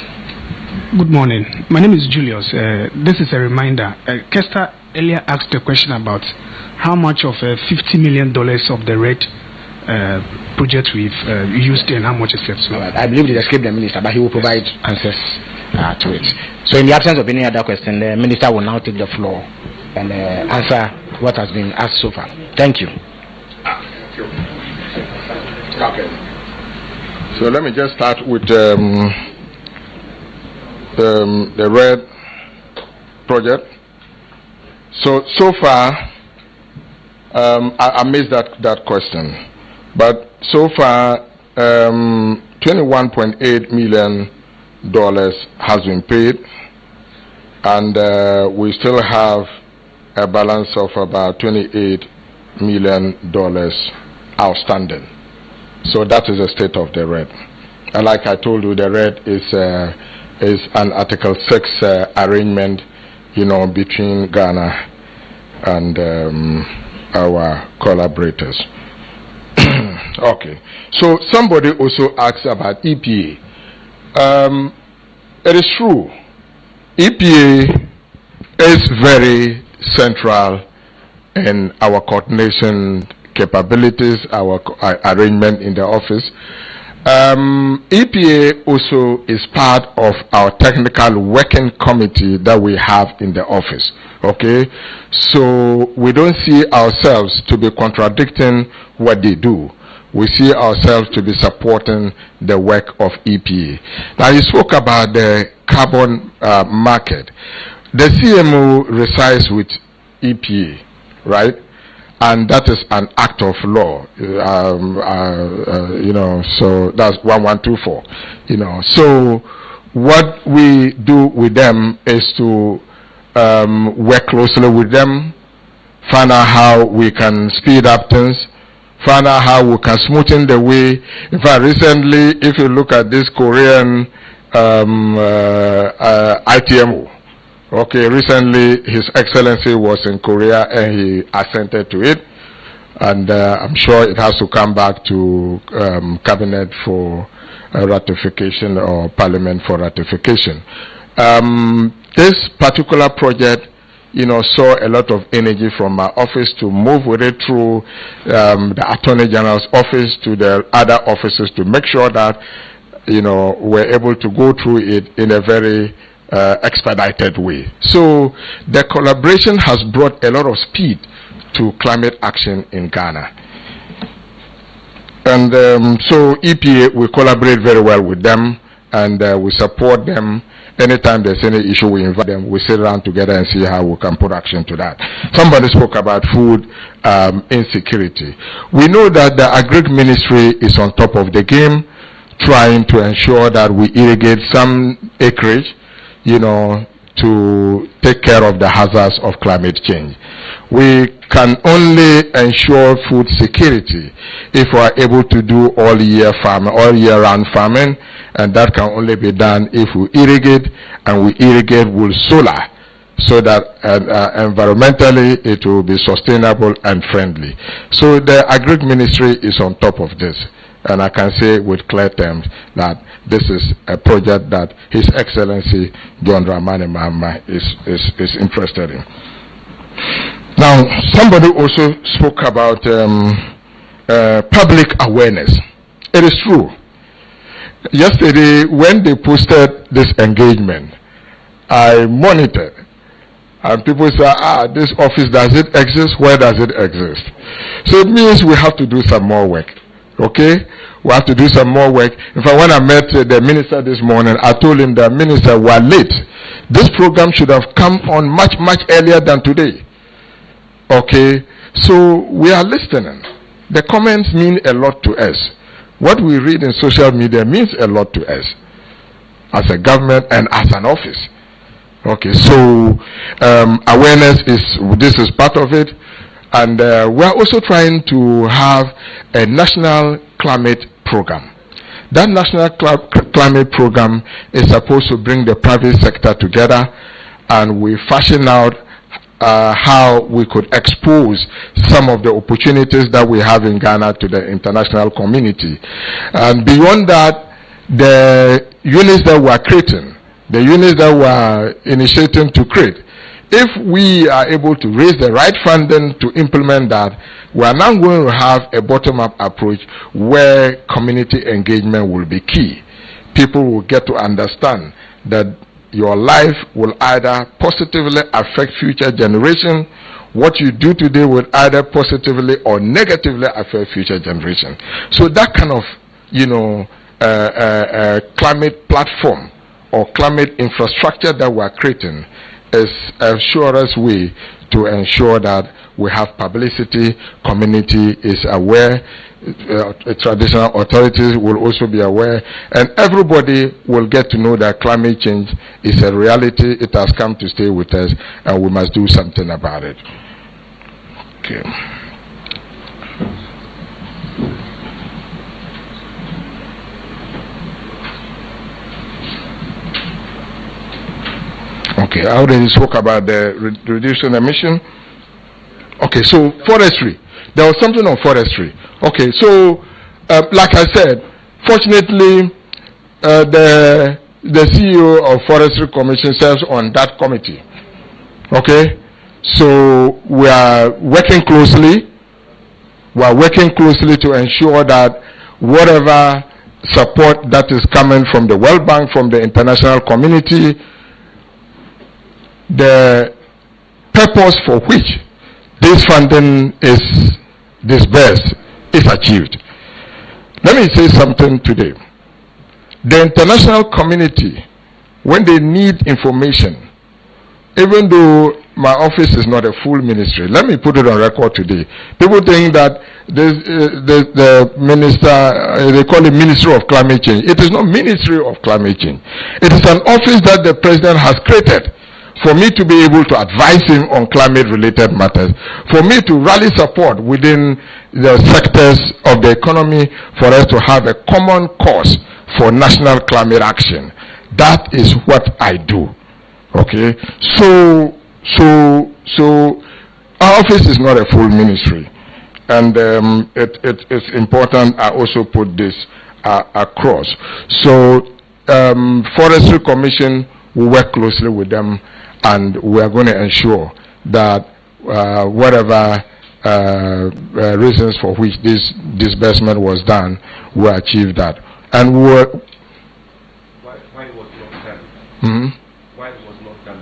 Good morning. My name is Julius. This is a reminder. Kester earlier asked a question about how much of $50 million of the RED project we've used and how much is left. Right. I believe it escaped the minister, but he will provide answers to it. So in the absence of any other question, the minister will now take the floor and answer what has been asked so far. Thank you. Okay. So let me just start with the RED project. So far, I missed that question, but so far, $21.8 million has been paid, and we still have a balance of about $28 million outstanding. So that is the state of the RED. And like I told you, the RED is an Article 6 arrangement, between Ghana and our collaborators. Okay. So somebody also asked about EPA. It is true. EPA is very central in our coordination capabilities, our arrangement in the office. EPA also is part of our technical working committee that we have in the office. Okay, so we don't see ourselves to be contradicting what they do. We see ourselves to be supporting the work of EPA. Now, you spoke about the carbon market. The CMO resides with EPA, right? And that is an act of law, so that's 1124, So what we do with them is to work closely with them, find out how we can speed up things, find out how we can smoothen the way. In fact, recently, if you look at this Korean ITMO. Okay, recently His Excellency was in Korea and he assented to it, and I'm sure it has to come back to Cabinet for ratification or Parliament for ratification. This particular project, saw a lot of energy from my office to move with it through the Attorney General's office to the other offices to make sure that, we're able to go through it in a very expedited way. So the collaboration has brought a lot of speed to climate action in Ghana. And so EPA, we collaborate very well with them, and we support them. Anytime there's any issue, we invite them. We sit around together and see how we can put action to that. Somebody spoke about food insecurity. We know that the Agric Ministry is on top of the game, trying to ensure that we irrigate some acreage, to take care of the hazards of climate change. We can only ensure food security if we are able to do all year round farming, and that can only be done if we irrigate, and we irrigate with solar, so that environmentally it will be sustainable and friendly. So the Agric Ministry is on top of this. And I can say with clear terms that this is a project that His Excellency John Dramani Mahama is interested in. Now, somebody also spoke about public awareness. It is true. Yesterday, when they posted this engagement, I monitored. And people say, this office, does it exist? Where does it exist? So it means we have to do some more work. Okay, we have to do some more work. In fact, when I met the minister this morning, I told him that, Minister, we're late. This program should have come on much earlier than today. Okay, so we are listening. The comments mean a lot to us. What we read in social media means a lot to us as a government and as an office. Okay, so awareness is part of it. And we are also trying to have a national climate program. That national climate program is supposed to bring the private sector together, and we fashion out how we could expose some of the opportunities that we have in Ghana to the international community. And beyond that, the units that we are creating, the units that we are initiating to create, if we are able to raise the right funding to implement that, we are now going to have a bottom-up approach where community engagement will be key. People will get to understand that your life will either positively affect future generations. What you do today will either positively or negatively affect future generations. So that kind of, climate platform or climate infrastructure that we are creating is a surest way to ensure that we have publicity, community is aware, traditional authorities will also be aware, and everybody will get to know that climate change is a reality. It has come to stay with us, and we must do something about it. Okay. Okay, I already spoke about the reducing emission. Okay, so forestry. There was something on forestry. Okay, so like I said, fortunately, the CEO of Forestry Commission serves on that committee. Okay, so we are working closely. We are working closely to ensure that whatever support that is coming from the World Bank, from the international community, the purpose for which this funding is disbursed is achieved. Let me say something today. The international community, when they need information, even though my office is not a full ministry, let me put it on record today. People think that the minister, they call it Ministry of Climate Change. It is not Ministry of Climate Change. It is an office that the president has created for me to be able to advise him on climate-related matters, for me to rally support within the sectors of the economy, for us to have a common cause for national climate action. That is what I do. Okay, so our office is not a full ministry, and it's important I also put this across. So Forestry Commission will work closely with them, and we are going to ensure that whatever reasons for which this disbursement was done, we achieve that. And why it was not done? Mm-hmm. Why it was not done?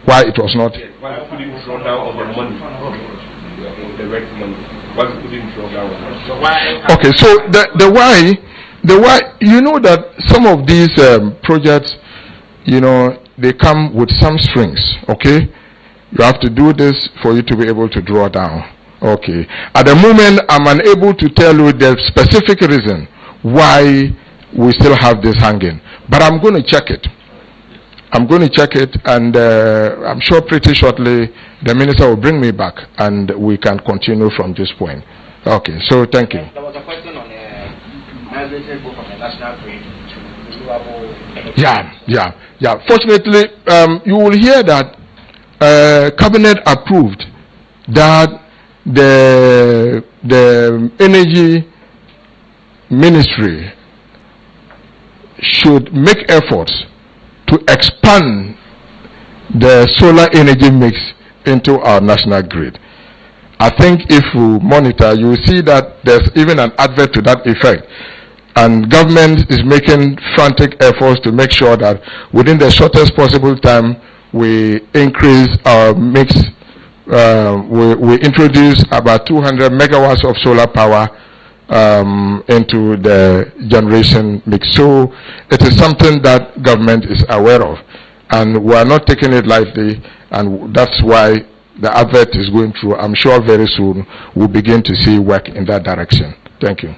Why it was not? Yes, why we couldn't draw down on the money, the red money? Why we couldn't draw down on it? So why? Okay, so the why, you know that some of these projects, you know, they come with some strings. Okay, you have to do this for you to be able to draw down. Okay, at the moment I'm unable to tell you the specific reason why we still have this hanging, but I'm going to check it. I'm going to check it, and I'm sure pretty shortly the minister will bring me back, and we can continue from this point. Okay, so thank you. There was a question on migrated from the national grid to renewable energy. Yeah. Fortunately, you will hear that cabinet approved that the energy ministry should make efforts to expand the solar energy mix into our national grid. I think if we monitor, you will see that there's even an advert to that effect. And government is making frantic efforts to make sure that within the shortest possible time, we increase our mix. We introduce about 200 megawatts of solar power into the generation mix. So it is something that government is aware of, and we are not taking it lightly, and that's why the advert is going through. I'm sure very soon we'll begin to see work in that direction. Thank you.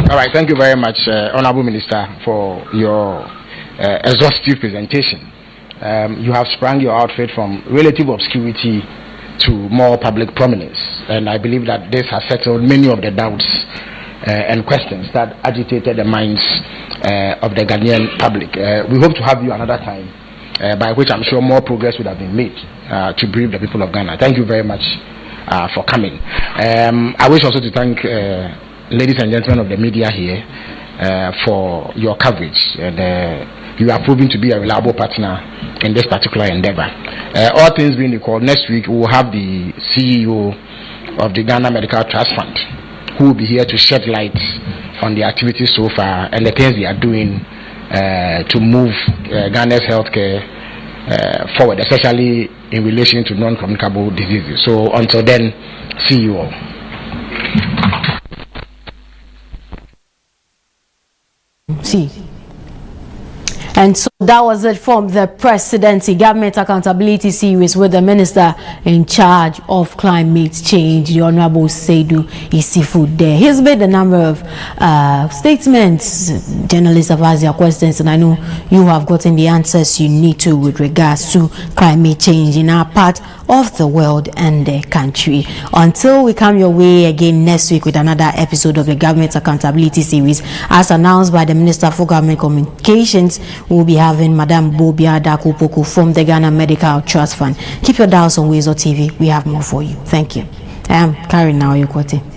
All right, thank you very much, Honorable Minister, for your exhaustive presentation. You have sprung your outfit from relative obscurity to more public prominence, and I believe that this has settled many of the doubts and questions that agitated the minds of the Ghanaian public. We hope to have you another time, by which I'm sure more progress would have been made to brief the people of Ghana. Thank you very much for coming. I wish also to thank ladies and gentlemen of the media here for your coverage, and you are proving to be a reliable partner in this particular endeavor. All things being equal, next week we will have the CEO of the Ghana Medical Trust Fund, who will be here to shed light on the activities so far and the things they are doing to move Ghana's healthcare forward, especially in relation to non-communicable diseases. So until then, see you all. See. And so that was it from the Presidency Government Accountability Series with the Minister in charge of climate change, the Honorable Seidu there. He's made a number of statements. Journalists have asked their questions, and I know you have gotten the answers you need to with regards to climate change in our part of the world and the country. Until we come your way again next week with another episode of the Government Accountability Series, as announced by the Minister for Government Communications, we'll be having Madam Bobia Dakupoko from the Ghana Medical Trust Fund. Keep your dials on WoezorTV. We have more for you. Thank you. I am Karen now, Yokote.